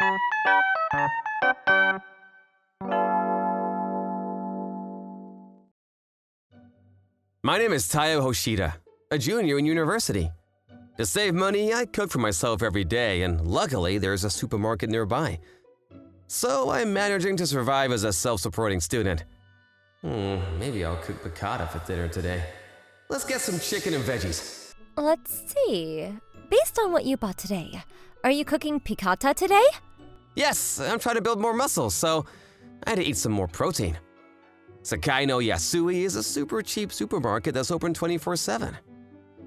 My name is Taiyo Hoshida, a junior in university. To save money, I cook for myself every day, and luckily there's a supermarket nearby. So I'm managing to survive as a self-supporting student. Maybe I'll cook piccata for dinner today. Let's get some chicken and veggies. Let's see. Based on what you bought today, are you cooking piccata today? Yes, I'm trying to build more muscles, so I had to eat some more protein. Sekai no Yasui is a super cheap supermarket that's open 24/7.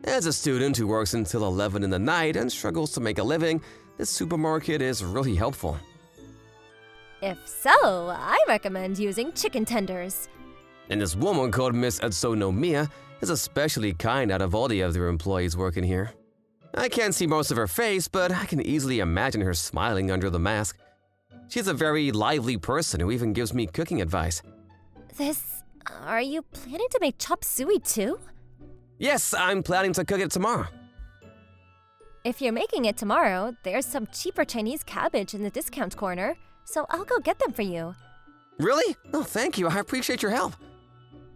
As a student who works until 11 in the night and struggles to make a living, this supermarket is really helpful. If so, I recommend using chicken tenders. And this woman called Miss Utsunomiya is especially kind out of all the other employees working here. I can't see most of her face, but I can easily imagine her smiling under the mask. She's a very lively person who even gives me cooking advice. Are you planning to make chop suey too? Yes, I'm planning to cook it tomorrow. If you're making it tomorrow, there's some cheaper Chinese cabbage in the discount corner, so I'll go get them for you. Really? Oh, thank you. I appreciate your help.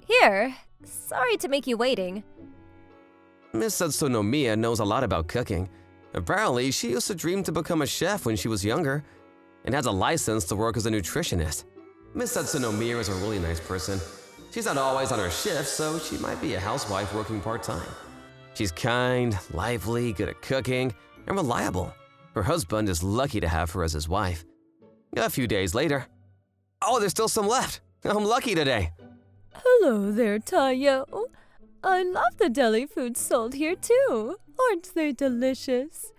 Here. Sorry to make you waiting. Miss Utsunomiya knows a lot about cooking. Apparently, she used to dream to become a chef when she was younger and has a license to work as a nutritionist. Miss Utsunomiya is a really nice person. She's not always on her shift, so she might be a housewife working part-time. She's kind, lively, good at cooking, and reliable. Her husband is lucky to have her as his wife. A few days later, oh, there's still some left. I'm lucky today. Hello there, Taiyo. I love the deli foods sold here too. Aren't they delicious?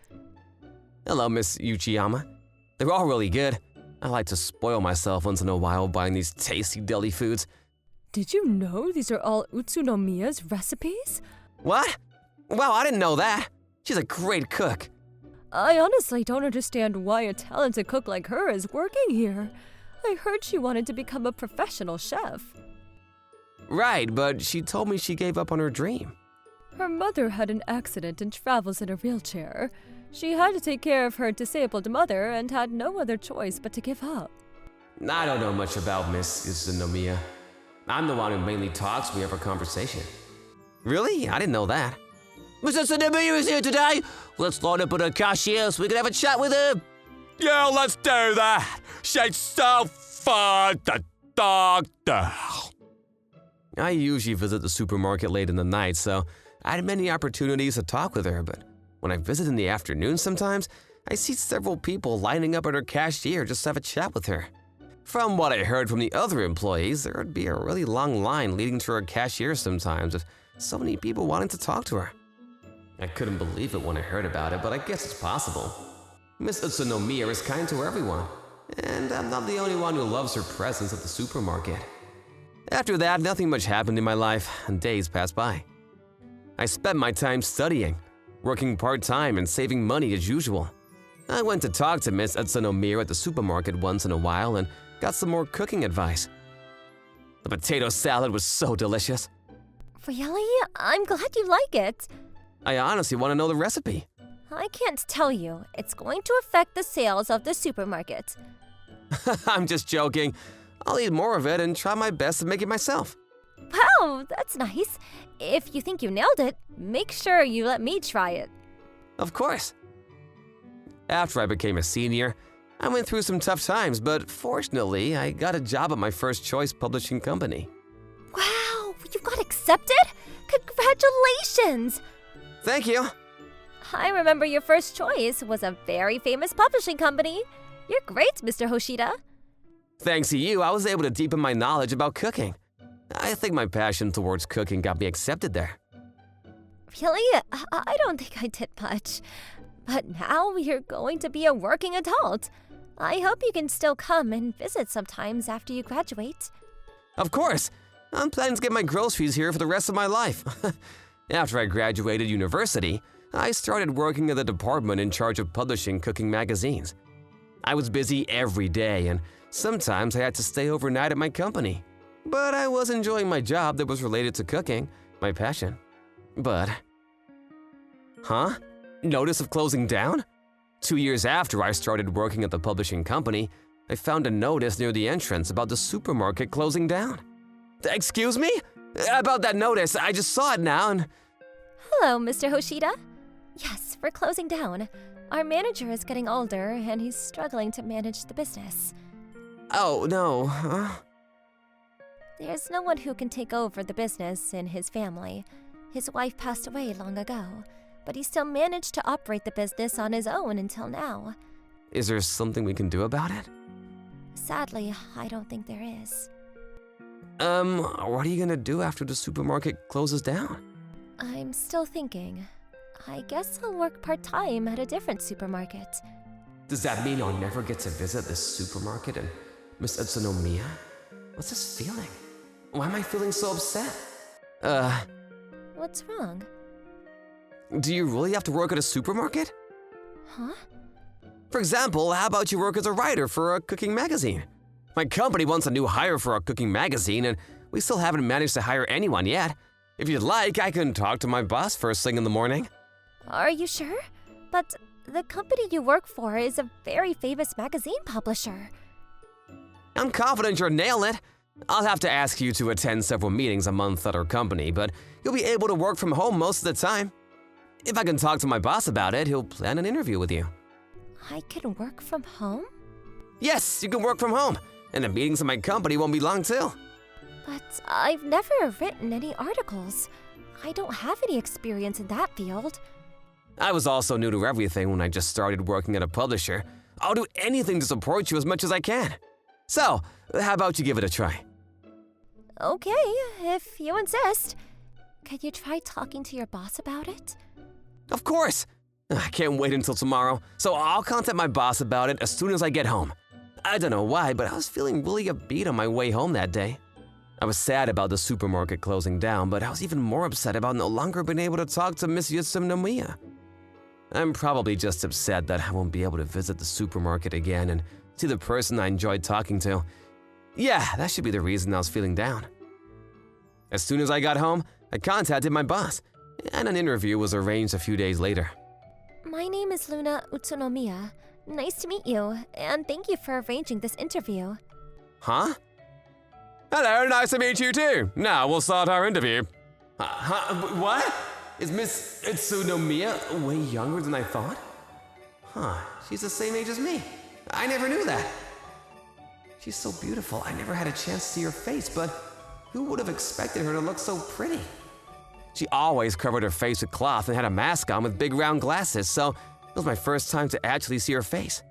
Hello, Miss Utsunomiya. They're all really good. I like to spoil myself once in a while buying these tasty deli foods. Did you know these are all Utsunomiya's recipes? What? Wow, I didn't know that. She's a great cook. I honestly don't understand why a talented cook like her is working here. I heard she wanted to become a professional chef. Right, but she told me she gave up on her dream. Her mother had an accident and travels in a wheelchair. She had to take care of her disabled mother and had no other choice but to give up. I don't know much about Miss Utsunomiya. I'm the one who mainly talks when we have a conversation. Really? I didn't know that. Miss Utsunomiya is here today. Let's line up at her cashier so we can have a chat with her. Yeah, let's do that. She's so fun to talk to. I usually visit the supermarket late in the night, so I had many opportunities to talk with her, but when I visit in the afternoon sometimes, I see several people lining up at her cashier just to have a chat with her. From what I heard from the other employees, there would be a really long line leading to her cashier sometimes with so many people wanting to talk to her. I couldn't believe it when I heard about it, but I guess it's possible. Miss Utsunomiya is kind to everyone, and I'm not the only one who loves her presence at the supermarket. After that, nothing much happened in my life, and days passed by. I spent my time studying, working part-time and saving money as usual. I went to talk to Miss Utsunomiya at the supermarket once in a while and got some more cooking advice. The potato salad was so delicious. Really? I'm glad you like it. I honestly want to know the recipe. I can't tell you. It's going to affect the sales of the supermarket. I'm just joking. I'll eat more of it and try my best to make it myself. Wow, that's nice. If you think you nailed it, make sure you let me try it. Of course. After I became a senior, I went through some tough times, but fortunately, I got a job at my first choice publishing company. Wow, you got accepted? Congratulations! Thank you. I remember your first choice was a very famous publishing company. You're great, Mr. Hoshida. Thanks to you, I was able to deepen my knowledge about cooking. I think my passion towards cooking got me accepted there. Really? I don't think I did much. But now you're going to be a working adult. I hope you can still come and visit sometimes after you graduate. Of course. I'm planning to get my groceries here for the rest of my life. After I graduated university, I started working at the department in charge of publishing cooking magazines. I was busy every day, and sometimes I had to stay overnight at my company. But I was enjoying my job that was related to cooking, my passion. But… Huh? Notice of closing down? 2 years after I started working at the publishing company, I found a notice near the entrance about the supermarket closing down. Excuse me? About that notice, I just saw it now and… Hello, Mr. Hoshida. Yes, we're closing down. Our manager is getting older and he's struggling to manage the business. Oh, no. Huh? There's no one who can take over the business in his family. His wife passed away long ago, but he still managed to operate the business on his own until now. Is there something we can do about it? Sadly, I don't think there is. What are you gonna do after the supermarket closes down? I'm still thinking. I guess I'll work part-time at a different supermarket. Does that mean I'll never get to visit this supermarket and Miss Utsunomiya? What's this feeling? Why am I feeling so upset? What's wrong? Do you really have to work at a supermarket? Huh? For example, how about you work as a writer for a cooking magazine? My company wants a new hire for a cooking magazine, and we still haven't managed to hire anyone yet. If you'd like, I can talk to my boss first thing in the morning. Are you sure? But the company you work for is a very famous magazine publisher. I'm confident you'll nail it. I'll have to ask you to attend several meetings a month at our company, but you'll be able to work from home most of the time. If I can talk to my boss about it, he'll plan an interview with you. I can work from home? Yes, you can work from home, and the meetings at my company won't be long too. But I've never written any articles. I don't have any experience in that field. I was also new to everything when I just started working at a publisher. I'll do anything to support you as much as I can. So, how about you give it a try? Okay, if you insist. Can you try talking to your boss about it? Of course! I can't wait until tomorrow, so I'll contact my boss about it as soon as I get home. I don't know why, but I was feeling really upbeat on my way home that day. I was sad about the supermarket closing down, but I was even more upset about no longer being able to talk to Miss Utsunomiya. I'm probably just upset that I won't be able to visit the supermarket again and see the person I enjoyed talking to. Yeah, that should be the reason I was feeling down. As soon as I got home, I contacted my boss, and an interview was arranged a few days later. My name is Luna Utsunomiya. Nice to meet you, and thank you for arranging this interview. Huh? Hello, nice to meet you too. Now we'll start our interview. What? Is Miss Utsunomiya way younger than I thought? Huh, she's the same age as me. I never knew that. She's so beautiful, I never had a chance to see her face, but who would have expected her to look so pretty? She always covered her face with cloth and had a mask on with big round glasses, so it was my first time to actually see her face.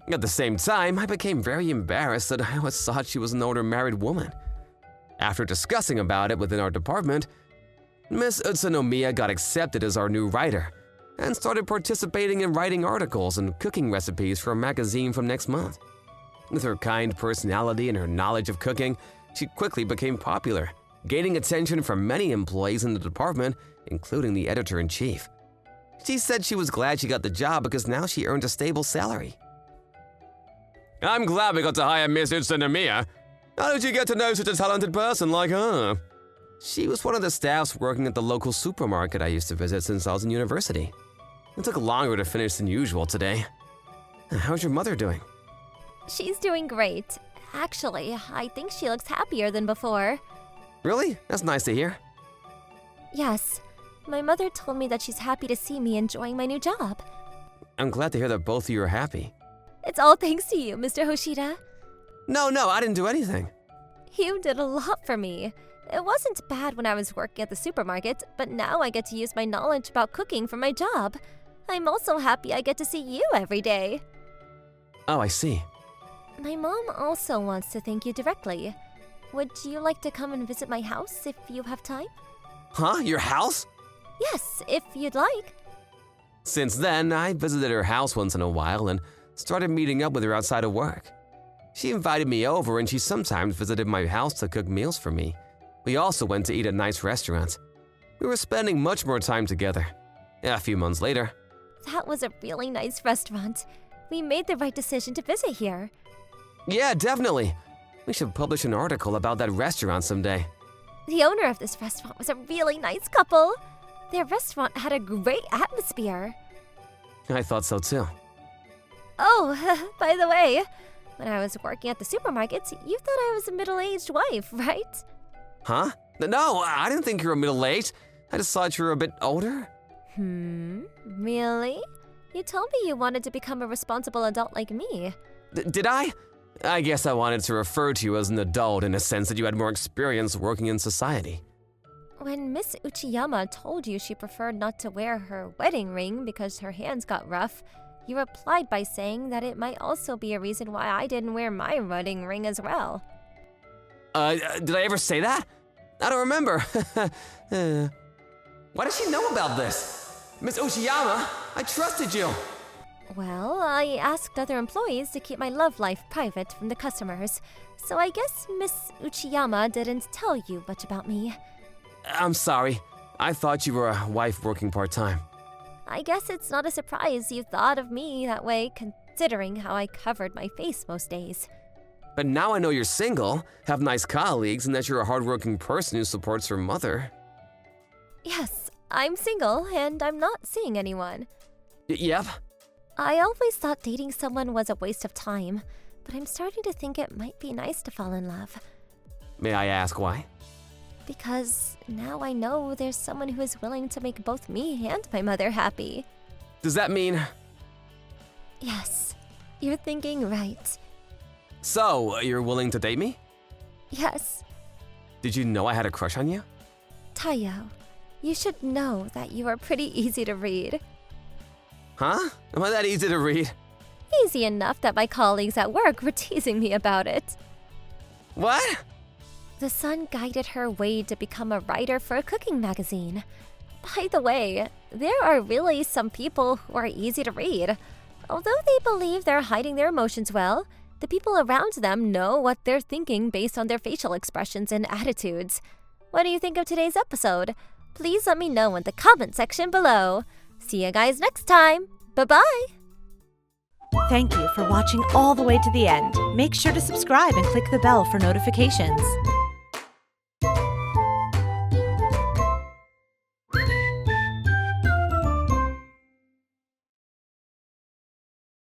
At the same time, I became very embarrassed that I always thought she was an older married woman. After discussing about it within our department, Miss Utsunomiya got accepted as our new writer and started participating in writing articles and cooking recipes for a magazine from next month. With her kind personality and her knowledge of cooking, she quickly became popular, gaining attention from many employees in the department, including the editor-in-chief. She said she was glad she got the job because now she earned a stable salary. I'm glad we got to hire Miss Utsunomiya. How did you get to know such a talented person like her? She was one of the staffs working at the local supermarket I used to visit since I was in university. It took longer to finish than usual today. How's your mother doing? She's doing great. Actually, I think she looks happier than before. Really? That's nice to hear. Yes. My mother told me that she's happy to see me enjoying my new job. I'm glad to hear that both of you are happy. It's all thanks to you, Mr. Hoshida. No, I didn't do anything. You did a lot for me. It wasn't bad when I was working at the supermarket, but now I get to use my knowledge about cooking for my job. I'm also happy I get to see you every day. Oh, I see. My mom also wants to thank you directly. Would you like to come and visit my house if you have time? Huh? Your house? Yes, if you'd like. Since then, I visited her house once in a while and started meeting up with her outside of work. She invited me over and she sometimes visited my house to cook meals for me. We also went to eat at nice restaurants. We were spending much more time together. A few months later. That was a really nice restaurant. We made the right decision to visit here. Yeah, definitely. We should publish an article about that restaurant someday. The owner of this restaurant was a really nice couple. Their restaurant had a great atmosphere. I thought so too. Oh, by the way, when I was working at the supermarket, you thought I was a middle-aged wife, right? Huh? No, I didn't think you were middle-aged. I just thought you were a bit older. Really? You told me you wanted to become a responsible adult like me. Did I? I guess I wanted to refer to you as an adult in a sense that you had more experience working in society. When Miss Uchiyama told you she preferred not to wear her wedding ring because her hands got rough, you replied by saying that it might also be a reason why I didn't wear my wedding ring as well. Did I ever say that? I don't remember. Why does she know about this? Miss Uchiyama, I trusted you. Well, I asked other employees to keep my love life private from the customers, so I guess Miss Uchiyama didn't tell you much about me. I'm sorry. I thought you were a wife working part-time. I guess it's not a surprise you thought of me that way, considering how I covered my face most days. But now I know you're single, have nice colleagues, and that you're a hardworking person who supports her mother. Yes, I'm single, and I'm not seeing anyone. Yep. I always thought dating someone was a waste of time, but I'm starting to think it might be nice to fall in love. May I ask why? Because now I know there's someone who is willing to make both me and my mother happy. Does that mean... Yes, you're thinking right. So, you're willing to date me? Yes. Did you know I had a crush on you? Tayo, you should know that you are pretty easy to read. Huh? Am I that easy to read? Easy enough that my colleagues at work were teasing me about it. What? The sun guided her way to become a writer for a cooking magazine. By the way, there are really some people who are easy to read. Although they believe they're hiding their emotions well, the people around them know what they're thinking based on their facial expressions and attitudes. What do you think of today's episode? Please let me know in the comment section below. See you guys next time. Bye-bye! Thank you for watching all the way to the end. Make sure to subscribe and click the bell for notifications.